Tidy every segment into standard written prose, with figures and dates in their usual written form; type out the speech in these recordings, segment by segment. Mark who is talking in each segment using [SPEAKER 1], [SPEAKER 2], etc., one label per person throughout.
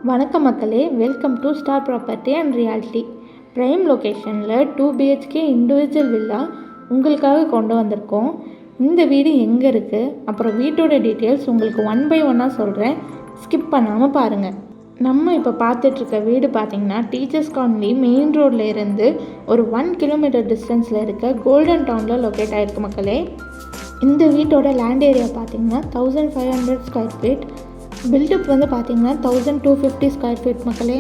[SPEAKER 1] வணக்கம் மக்களே, welcome to star property and reality. Prime லொக்கேஷனில் 2 BHK இண்டிவிஜுவல் வில்லா உங்களுக்காக கொண்டு வந்திருக்கோம். இந்த வீடு எங்கே இருக்குது, அப்புறம் வீட்டோட டீட்டெயில்ஸ் உங்களுக்கு 1 by 1 சொல்கிறேன். ஸ்கிப் பண்ணாமல் பாருங்கள். நம்ம இப்போ பார்த்துட்ருக்க வீடு பார்த்திங்கன்னா டீச்சர்ஸ் காலனி மெயின் ரோடில் இருந்து ஒரு 1 கிலோமீட்டர் டிஸ்டன்ஸில் இருக்க கோல்டன் டவுனில் லொக்கேட் ஆகிருக்கு மக்களே. இந்த வீட்டோட லேண்ட் ஏரியா பார்த்திங்கன்னா 1500 ஸ்கொயர் ஃபீட். பில்டப் வந்து பார்த்திங்கன்னா 1250 ஸ்கொயர் ஃபீட் மக்களே.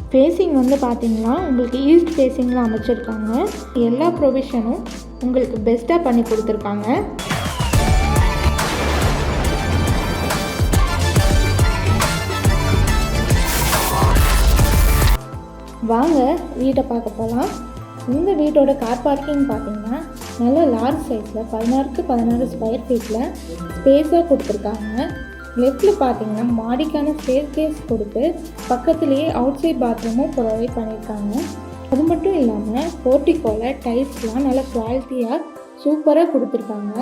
[SPEAKER 1] ஃபேஸிங் வந்து பார்த்திங்கன்னா உங்களுக்கு ஈஸ்ட் ஃபேஸிங்கில் அமைச்சிருக்காங்க. எல்லா ப்ரொவிஷனும் உங்களுக்கு பெஸ்ட்டாக பண்ணி கொடுத்துருக்காங்க. வாங்க வீட்டை பார்க்க போகலாம். இந்த வீட்டோட கார் பார்க்கிங் பார்த்திங்கன்னா நல்ல லார்ஜ் சைஸில் 16க்கு 16 ஸ்கொயர் ஃபீட்டில் ஸ்பேஸாக கொடுத்துருக்காங்க. லெஃப்டில் பார்த்தீங்கன்னா மாடிக்கான ஸ்டேர் கேஸ் கொடுத்து பக்கத்துலேயே அவுட் சைட் பாத்ரூமும் ப்ரொவைட் பண்ணியிருக்காங்க. அது மட்டும் இல்லாமல் போர்ட்டிக்கோவில் டைல்ஸ்லாம் நல்ல குவாலிட்டியாக சூப்பராக கொடுத்துருக்காங்க.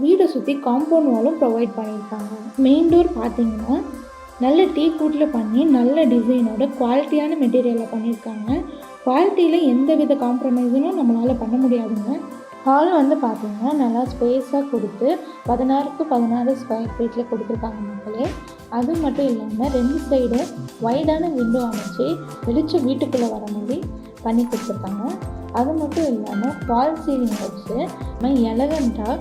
[SPEAKER 1] வீடை சுற்றி காம்பவுண்ட் வாலும் ப்ரொவைட் பண்ணியிருக்காங்க. மெயின் டோர் பார்த்தீங்கன்னா நல்ல டீக் வுட்டில் பண்ணி நல்ல டிசைனோட குவாலிட்டியான மெட்டீரியலில் பண்ணியிருக்காங்க. குவாலிட்டியில் எந்த வித காம்ப்ரமைஸும் நம்மளால் பண்ண முடியாதுங்க. ஹால் வந்து பார்த்திங்கன்னா நல்லா ஸ்பேஸாக கொடுத்து 16க்கு 16 ஸ்கொயர் ஃபீட்டில் கொடுத்துருக்காங்க மக்களே. அது மட்டும் இல்லாமல் 2 சைடும் வைடான விண்டோ அமைச்சு வெளிச்சம் வீட்டுக்குள்ளே வர மாதிரி பண்ணி கொடுத்துருக்காங்க. அது மட்டும் இல்லாமல் ஃபால் சீலிங் வச்சு நம்ம எலகண்ட்டாக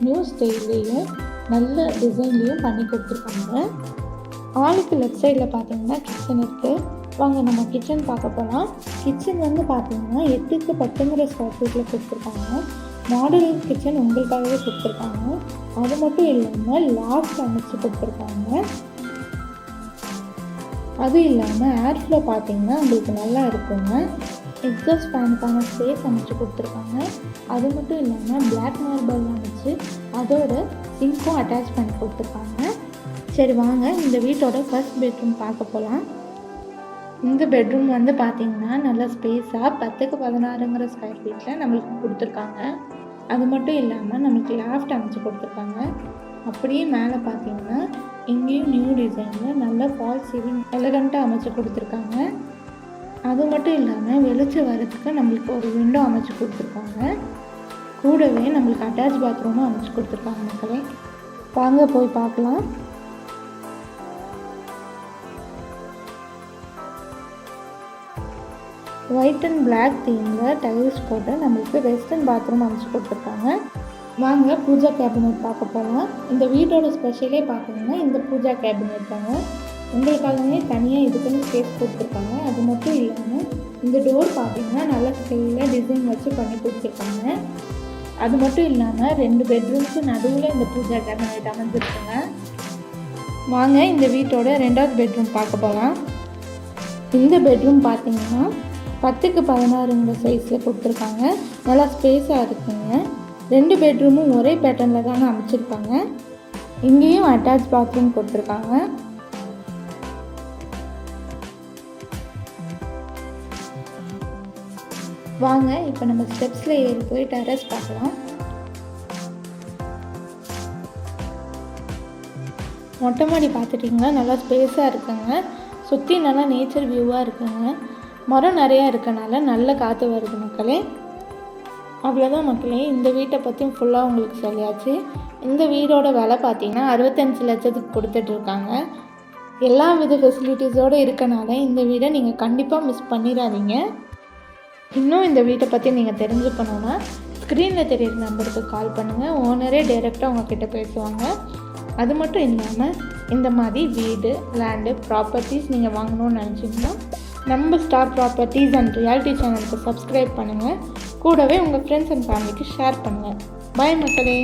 [SPEAKER 1] நியூ ஸ்டைல்லையும் நல்ல டிசைன்லேயும் பண்ணி கொடுத்துருக்காங்க. ஹாலுக்கு லெஃப்ட் சைடில் பார்த்திங்கன்னா கிச்சன் இருக்குது. வாங்க நம்ம கிச்சன் பார்க்க போகலாம். கிச்சன் வந்து பார்த்திங்கன்னா 8க்கு 10 ஸ்கொயர் ஃபீட்டில் கொடுத்துருக்காங்க. மாடல் கிச்சன் உங்களுக்காகவே கொடுத்துருக்காங்க. அது மட்டும் இல்லாமல் லாஃப்ட் அமைச்சு கொடுத்துருக்காங்க. அது இல்லாமல் ஏர் ஃப்ளோ பார்த்திங்கன்னா உங்களுக்கு நல்லா இருக்குங்க. எக்ஸாஸ்ட் ஃபேனுக்கான ஸ்பேஸ் அமைச்சு கொடுத்துருக்காங்க. அது மட்டும் இல்லாமல் பிளாக் மார்பிள் அமைச்சு அதோட சிங்க்கும் அட்டாச் பண்ணி கொடுத்துருக்காங்க. சரி வாங்க இந்த வீட்டோட ஃபர்ஸ்ட் பெட்ரூம் பார்க்க போகலாம். இந்த பெட்ரூம் வந்து பார்த்திங்கன்னா நல்லா ஸ்பேஸாக 10க்கு 16 ஸ்கொயர் ஃபீட்டில் நம்மளுக்கு கொடுத்துருக்காங்க. அது மட்டும் இல்லாமல் நம்மளுக்கு லாஃப்ட் அமைச்சு கொடுத்துருக்காங்க. அப்படியே மேலே பார்த்திங்கன்னா இங்கேயும் நியூ டிசைனில் நல்ல ஃபால் சீலிங் எலகண்ட்டாக அமைச்சு கொடுத்துருக்காங்க. அது மட்டும் இல்லாமல் வெளிச்சம் வரதுக்கு நம்மளுக்கு ஒரு விண்டோ அமைச்சு கொடுத்துருக்காங்க. கூடவே நம்மளுக்கு அட்டாச் பாத்ரூமும் அமைச்சு கொடுத்துருக்காங்க மக்களே. வாங்க போய் பார்க்கலாம். ஒயிட் அண்ட் பிளாக் தீமில் டைல்ஸ் போட்டு நம்மளுக்கு வெஸ்டர்ன் பாத்ரூம் அமைச்சு கொடுத்துருக்காங்க. வாங்க பூஜா கேபினெட் பார்க்க போகலாம். இந்த வீட்டோட ஸ்பெஷலே பார்த்தீங்கன்னா இந்த பூஜா கேபினெட் தாங்க. உங்களுக்காகவே தனியாக இதுக்குன்னு ஸ்பேஸ் கொடுத்துருக்காங்க. அது மட்டும் இல்லாமல் இந்த டோர் பார்த்தீங்கன்னா நல்ல ஸ்டைலில் டிசைன் வச்சு பண்ணி கொடுத்துருக்காங்க. அது மட்டும் இல்லாமல் 2 பெட்ரூம்க்கு நடுவில் இந்த பூஜா கேபினெட் அமைஞ்சிருக்குங்க. வாங்க இந்த வீட்டோட 2வது பெட்ரூம் பார்க்க போகலாம். இந்த பெட்ரூம் பார்த்தீங்கன்னா 10க்கு 16 சைஸில் கொடுத்துருக்காங்க. நல்லா ஸ்பேஸாக இருக்குங்க. 2 பெட்ரூமும் ஒரே பேட்டர்னில் தாங்க அமைச்சிருக்காங்க. இங்கேயும் அட்டாச் பாத்ரூம் கொடுத்துருக்காங்க. வாங்க இப்போ நம்ம ஸ்டெப்ஸில் ஏறி போய் டெரஸ் பார்க்கலாம். மொட்டை மாடி பார்த்துட்டிங்கன்னா நல்லா ஸ்பேஸாக இருக்குங்க. சுற்றி நல்லா நேச்சர் வியூவாக இருக்குங்க. மரம் நிறையா இருக்கனால நல்ல காற்று வருது மக்களே. அவ்வளோதான் மக்களே, இந்த வீட்டை பற்றி ஃபுல்லாக உங்களுக்கு சொல்லியாச்சு. இந்த வீடோட விலை பார்த்திங்கன்னா 65 லட்சத்துக்கு கொடுத்துட்ருக்காங்க. எல்லா வித ஃபெசிலிட்டிஸோடு இருக்கனால இந்த வீடை நீங்கள் கண்டிப்பாக மிஸ் பண்ணிடாதீங்க. இன்னும் இந்த வீட்டை பற்றி நீங்கள் தெரிஞ்சுக்கணுன்னா ஸ்க்ரீனில் தெரியுற நம்பருக்கு கால் பண்ணுங்கள். ஓனரே டைரெக்டாக உங்ககிட்ட பேசுவாங்க. அது மட்டும் இல்லாமல் இந்த மாதிரி வீடு, லேண்டு, ப்ராப்பர்ட்டிஸ் நீங்கள் வாங்கணும்னு நினச்சிங்கன்னா நம்ம ஸ்டார் ப்ராப்பர்ட்டிஸ் அண்ட் ரியாலிட்டி சேனலுக்கு சப்ஸ்கிரைப் பண்ணுங்கள். கூடவே உங்கள் ஃப்ரெண்ட்ஸ் அண்ட் ஃபேமிலிக்கு ஷேர் பண்ணுங்கள். பாய் மக்களே.